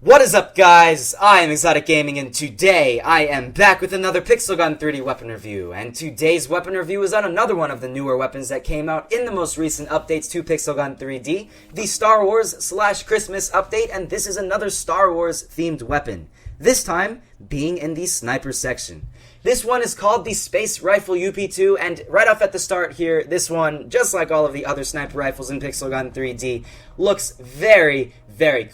What is up, guys? I am ExxotikGaming, and today I am back with another Pixel Gun 3D weapon review. And today's weapon review is on another one of the newer weapons that came out in the most recent updates to Pixel Gun 3D, the Star Wars/Christmas update, and this is another Star Wars themed weapon. This time, being in the sniper section. This one is called the Space Rifle UP2, and right off at the start here, this one, just like all of the other sniper rifles in Pixel Gun 3D, looks very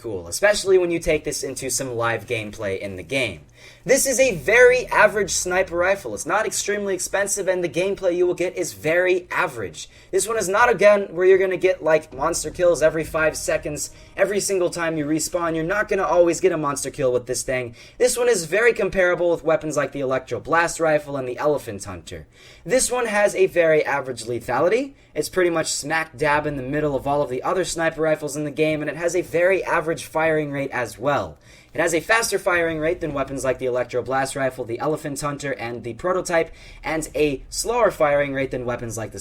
cool, especially when you take this into some live gameplay in the game. This is a very average sniper rifle. It's not extremely expensive, and the gameplay you will get is very average. This one is not a gun where you're going to get like monster kills every 5 seconds, every single time you respawn. You're not going to always get a monster kill with this thing. This one is very comparable with weapons like the Electro Blast Rifle and the Elephant Hunter. This one has a very average lethality. It's pretty much smack dab in the middle of all of the other sniper rifles in the game, and it has a very average firing rate as well. It has a faster firing rate than weapons like the Electro Blast Rifle, the Elephant Hunter, and the Prototype, and a slower firing rate than weapons like the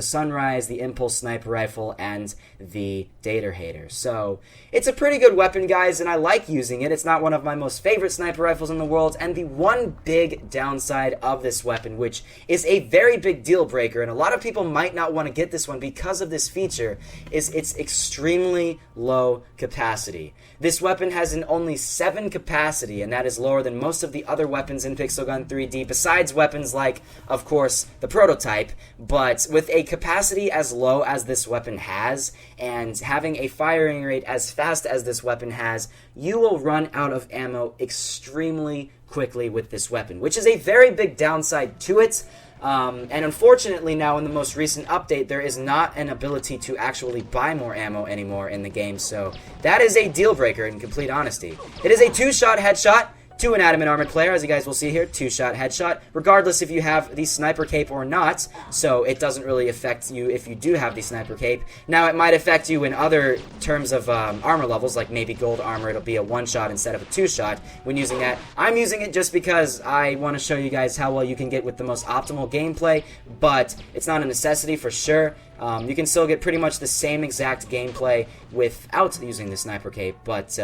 Sunrise, the Impulse Sniper Rifle, and the Dater Hater. So, it's a pretty good weapon, guys, and I like using it. It's not one of my most favorite sniper rifles in the world, and the one big downside of this weapon, which is a very big deal breaker, and a lot of people might not want to get this one because of this feature, is its extremely low capacity. This weapon has an only 7 capacity, and that is lower than most of the other weapons in Pixel Gun 3D, besides weapons like, of course, the Prototype. But with a capacity as low as this weapon has, and having a firing rate as fast as this weapon has, you will run out of ammo extremely quickly with this weapon, which is a very big downside to it. And unfortunately now in the most recent update, there is not an ability to actually buy more ammo anymore in the game, so that is a deal breaker in complete honesty. It is a 2-shot headshot to an adamant armored player, as you guys will see here, 2-shot headshot, regardless if you have the sniper cape or not, so it doesn't really affect you if you do have the sniper cape. Now, it might affect you in other terms of armor levels, like maybe gold armor, it'll be a 1-shot instead of a 2-shot when using that. I'm using it just because I want to show you guys how well you can get with the most optimal gameplay, but it's not a necessity for sure. You can still get pretty much the same exact gameplay without using the sniper cape, but,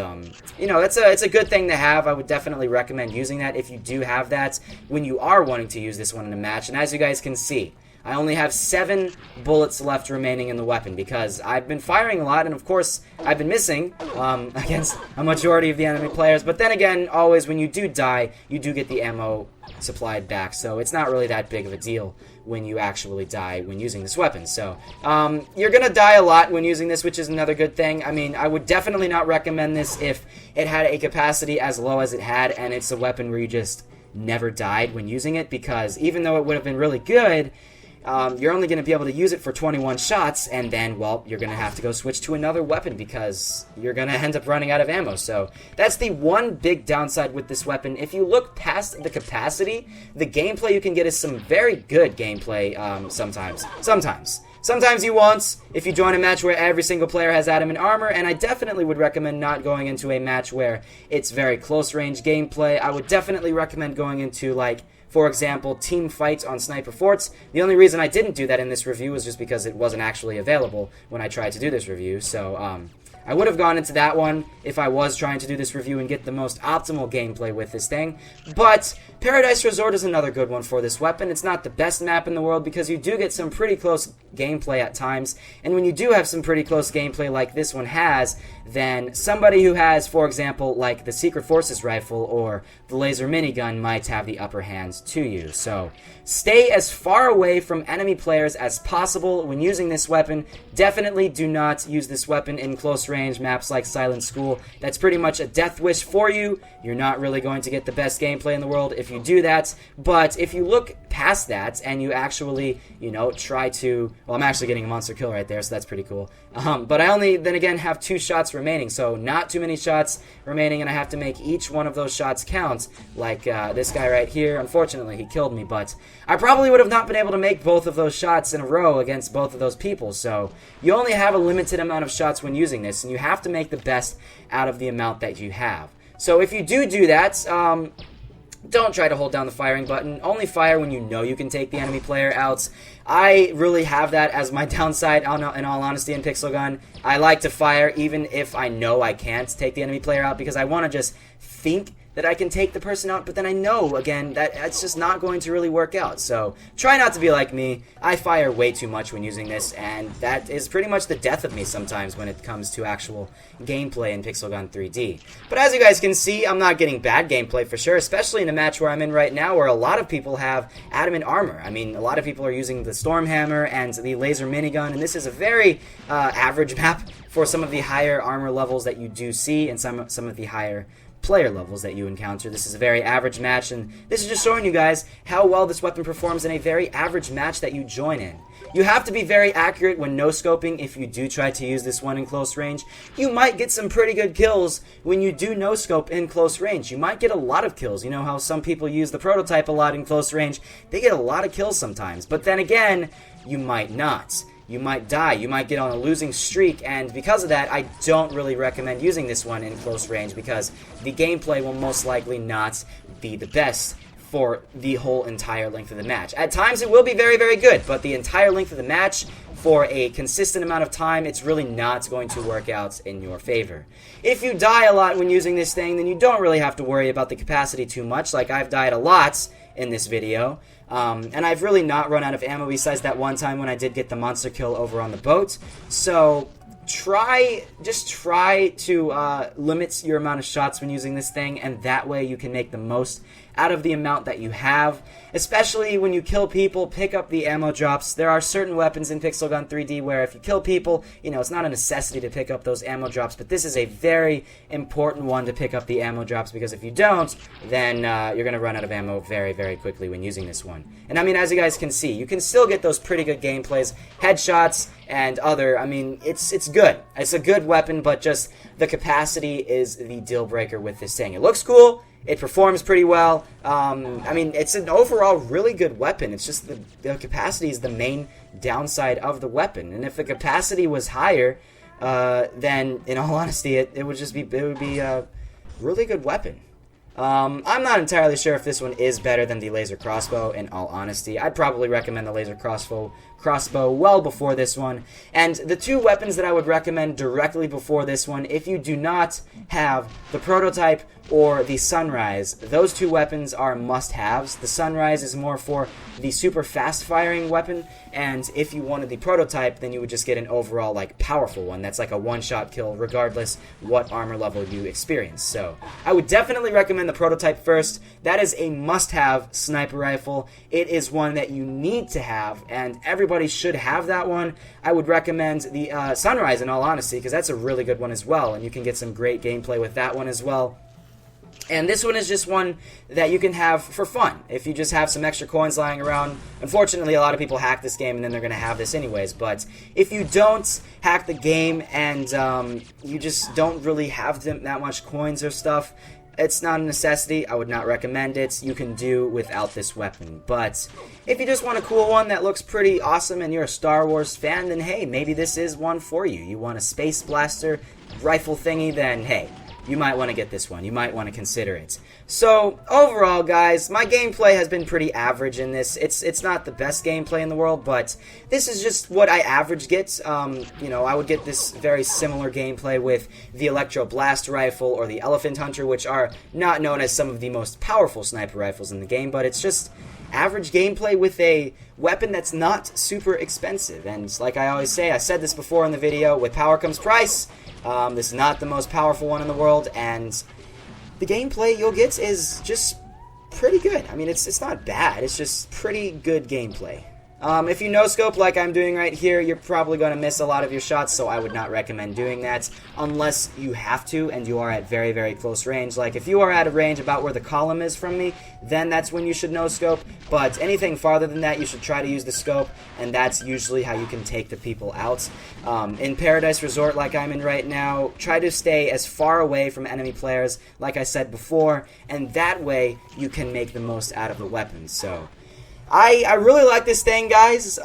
you know, it's a good thing to have. I would definitely recommend using that if you do have that when you are wanting to use this one in a match. And as you guys can see, I only have 7 bullets left remaining in the weapon because I've been firing a lot, and of course, I've been missing against a majority of the enemy players. But then again, always when you do die, you do get the ammo supplied back, so it's not really that big of a deal when you actually die when using this weapon. So, you're gonna die a lot when using this, which is another good thing. I mean, I would definitely not recommend this if it had a capacity as low as it had, and it's a weapon where you just never died when using it, because even though it would have been really good, you're only going to be able to use it for 21 shots, and then, well, you're going to have to go switch to another weapon because you're going to end up running out of ammo. So that's the one big downside with this weapon. If you look past the capacity, the gameplay you can get is some very good gameplay sometimes. Sometimes you won't if you join a match where every single player has adamant armor, and I definitely would recommend not going into a match where it's very close range gameplay. I would definitely recommend going into, like, for example, team fights on sniper forts. The only reason I didn't do that in this review was just because it wasn't actually available when I tried to do this review. So, I would have gone into that one if I was trying to do this review and get the most optimal gameplay with this thing. But Paradise Resort is another good one for this weapon. It's not the best map in the world because you do get some pretty close gameplay at times. And when you do have some pretty close gameplay like this one has, then somebody who has, for example, like the Secret Forces rifle or the laser minigun might have the upper hand to you. So stay as far away from enemy players as possible when using this weapon. Definitely do not use this weapon in close range maps like Silent School. That's pretty much a death wish for you. You're not really going to get the best gameplay in the world if you do that. But if you look past that and you actually, you know, try to... Well, I'm actually getting a monster kill right there, so that's pretty cool. But I only, then again, have 2 shots remaining, so not too many shots remaining, and I have to make each one of those shots count. Like this guy right here. Unfortunately, he killed me, but I probably would have not been able to make both of those shots in a row against both of those people. So you only have a limited amount of shots when using this, and you have to make the best out of the amount that you have. So if you do that, don't try to hold down the firing button. Only fire when you know you can take the enemy player out. I really have that as my downside, in all honesty, in Pixel Gun. I like to fire even if I know I can't take the enemy player out, because I want to just think that I can take the person out, but then I know, again, that it's just not going to really work out. So try not to be like me. I fire way too much when using this, and that is pretty much the death of me sometimes when it comes to actual gameplay in Pixel Gun 3D. But as you guys can see, I'm not getting bad gameplay for sure, especially in a match where I'm in right now, where a lot of people have adamant armor. I mean, a lot of people are using the Storm Hammer and the laser minigun, and this is a very average map for some of the higher armor levels that you do see, and some of the higher player levels that you encounter. This is a very average match, and this is just showing you guys how well this weapon performs in a very average match that you join in. You have to be very accurate when no-scoping if you do try to use this one in close range. You might get some pretty good kills when you do no-scope in close range. You might get a lot of kills. You know how some people use the prototype a lot in close range? They get a lot of kills sometimes, but then again, you might not. You might die, you might get on a losing streak, and because of that, I don't really recommend using this one in close range, because the gameplay will most likely not be the best for the whole entire length of the match. At times it will be very, very good, but the entire length of the match, for a consistent amount of time, it's really not going to work out in your favor. If you die a lot when using this thing, then you don't really have to worry about the capacity too much, like I've died a lot in this video. And I've really not run out of ammo besides that one time when I did get the monster kill over on the boat. So just try to limit your amount of shots when using this thing, and that way you can make the most out of the amount that you have. Especially when you kill people, pick up the ammo drops. There are certain weapons in Pixel Gun 3D where if you kill people, you know, it's not a necessity to pick up those ammo drops, but this is a very important one to pick up the ammo drops, because if you don't, then you're going to run out of ammo very, very quickly when using this one. And I mean, as you guys can see, you can still get those pretty good gameplays, headshots, and other, I mean, it's good. It's a good weapon, but just the capacity is the deal breaker with this thing. It looks cool. It performs pretty well. I mean, it's an overall really good weapon. It's just the capacity is the main downside of the weapon. And if the capacity was higher, then in all honesty, it would be a really good weapon. I'm not entirely sure if this one is better than the laser crossbow, in all honesty. I'd probably recommend the laser crossbow well before this one. And the two weapons that I would recommend directly before this one, if you do not have the prototype or the Sunrise, those two weapons are must-haves. The Sunrise is more for the super fast-firing weapon, and if you wanted the prototype, then you would just get an overall, like, powerful one that's like a one-shot kill regardless what armor level you experience. So I would definitely recommend the prototype first. That is a must-have sniper rifle. It is one that you need to have, and everybody should have that one. I would recommend the Sunrise, in all honesty, because that's a really good one as well, and you can get some great gameplay with that one as well. And this one is just one that you can have for fun. If you just have some extra coins lying around. Unfortunately, a lot of people hack this game and then they're going to have this anyways. But if you don't hack the game and you just don't really have that much coins or stuff, it's not a necessity. I would not recommend it. You can do without this weapon. But if you just want a cool one that looks pretty awesome and you're a Star Wars fan, then hey, maybe this is one for you. You want a space blaster rifle thingy, then hey, you might want to get this one. You might want to consider it. So, overall, guys, my gameplay has been pretty average in this. It's not the best gameplay in the world, but this is just what I average get. You know, I would get this very similar gameplay with the Electro Blast Rifle or the Elephant Hunter, which are not known as some of the most powerful sniper rifles in the game, but it's just average gameplay with a weapon that's not super expensive. And like I always say, I said this before in the video, with power comes price. This is not the most powerful one in the world, and the gameplay you'll get is just pretty good. I mean, it's not bad. It's just pretty good gameplay. If you no-scope like I'm doing right here, you're probably going to miss a lot of your shots, so I would not recommend doing that unless you have to and you are at very, very close range. Like, if you are at a range about where the column is from me, then that's when you should no-scope, but anything farther than that, you should try to use the scope, and that's usually how you can take the people out. In Paradise Resort, like I'm in right now, try to stay as far away from enemy players, like I said before, and that way you can make the most out of the weapons. So I really like this thing, guys.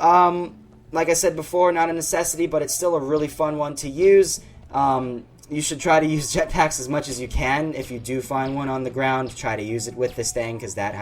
Like I said before, not a necessity, but it's still a really fun one to use. you should try to use jetpacks as much as you can. If you do find one on the ground, try to use it with this thing, because that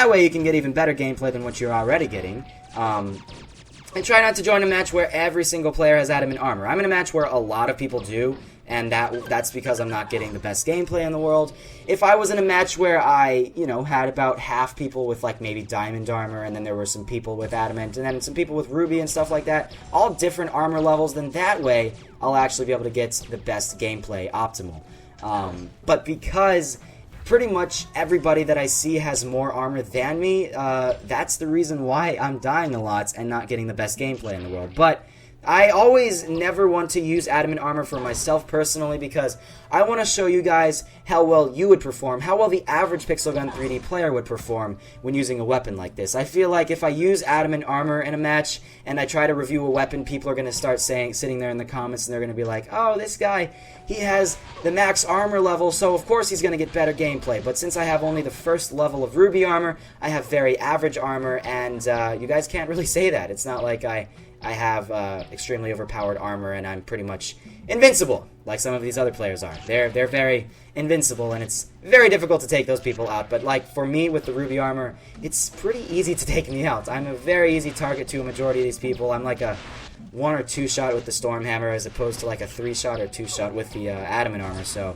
way you can get even better gameplay than what you're already getting. And try not to join a match where every single player has adamant armor. I'm in a match where a lot of people do, and that's because I'm not getting the best gameplay in the world. If I was in a match where I, had about half people with, like, maybe diamond armor, and then there were some people with adamant, and then some people with ruby and stuff like that, all different armor levels, then that way I'll actually be able to get the best gameplay optimal. But because pretty much everybody that I see has more armor than me, that's the reason why I'm dying a lot and not getting the best gameplay in the world. But I always never want to use adamant armor for myself personally, because I want to show you guys how well you would perform, how well the average Pixel Gun 3D player would perform when using a weapon like this. I feel like if I use adamant armor in a match and I try to review a weapon, people are going to start sitting there in the comments, and they're going to be like, oh, this guy, he has the max armor level, so of course he's going to get better gameplay. But since I have only the first level of ruby armor, I have very average armor, and you guys can't really say that. It's not like I have extremely overpowered armor and I'm pretty much invincible, like some of these other players are. They're very invincible, and it's very difficult to take those people out. But like for me with the ruby armor, it's pretty easy to take me out. I'm a very easy target to a majority of these people. I'm like a 1 or 2 shot with the storm hammer as opposed to like a 3 shot or 2 shot with the adamant armor. So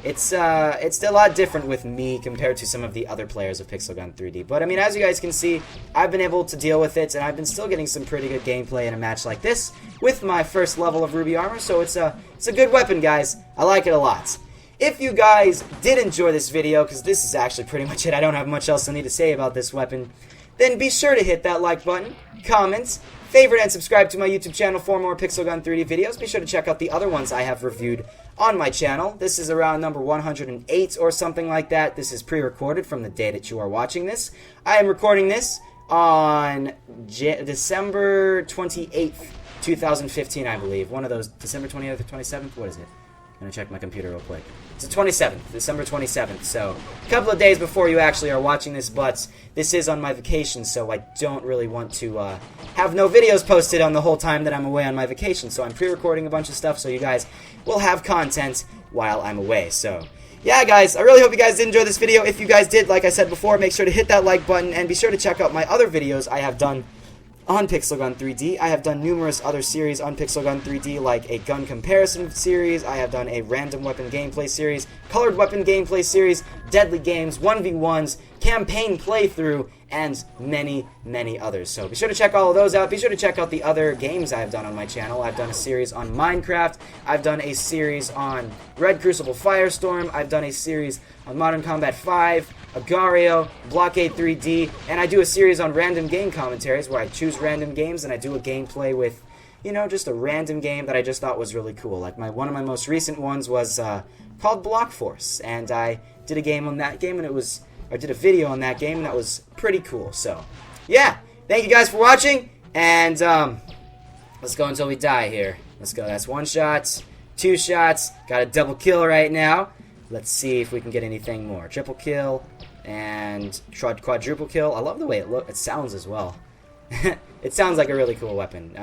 it's a lot different with me compared to some of the other players of Pixel Gun 3D. But I mean, as you guys can see, I've been able to deal with it, and I've been still getting some pretty good gameplay in a match like this with my first level of ruby armor. So it's a good weapon, guys. I like it a lot. If you guys did enjoy this video, because this is actually pretty much it, I don't have much else I need to say about this weapon, then be sure to hit that like button, comment, favorite, and subscribe to my YouTube channel for more Pixel Gun 3D videos. Be sure to check out the other ones I have reviewed on my channel. This is around number 108 or something like that. This is pre-recorded from the day that you are watching this. I am recording this on December 28th, 2015, I believe. One of those, December 28th or 27th? What is it? I'm going to check my computer real quick. It's the 27th, December 27th, so a couple of days before you actually are watching this, but this is on my vacation, so I don't really want to have no videos posted on the whole time that I'm away on my vacation, so I'm pre-recording a bunch of stuff so you guys will have content while I'm away. So yeah, guys, I really hope you guys did enjoy this video. If you guys did, like I said before, make sure to hit that like button, and be sure to check out my other videos I have done on Pixel Gun 3D. I have done numerous other series on Pixel Gun 3D, like a gun comparison series, I have done a random weapon gameplay series, colored weapon gameplay series, deadly games, 1v1s, campaign playthrough, and many, many others. So be sure to check all of those out. Be sure to check out the other games I have done on my channel. I've done a series on Minecraft, I've done a series on Red Crucible Firestorm, I've done a series on Modern Combat 5, Agario, Blockade 3D, and I do a series on random game commentaries where I choose random games and I do a gameplay with, just a random game that I just thought was really cool. Like one of my most recent ones was called Block Force, and I did a game on that game, and I did a video on that game, and that was pretty cool. So yeah, thank you guys for watching, and let's go until we die here. Let's go. That's 1 shot, 2 shots, got a double kill right now. Let's see if we can get anything more. Triple kill and quadruple kill. I love the way it sounds as well. It sounds like a really cool weapon.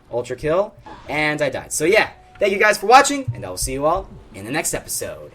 Ultra kill, and I died. So yeah, thank you guys for watching, and I will see you all in the next episode.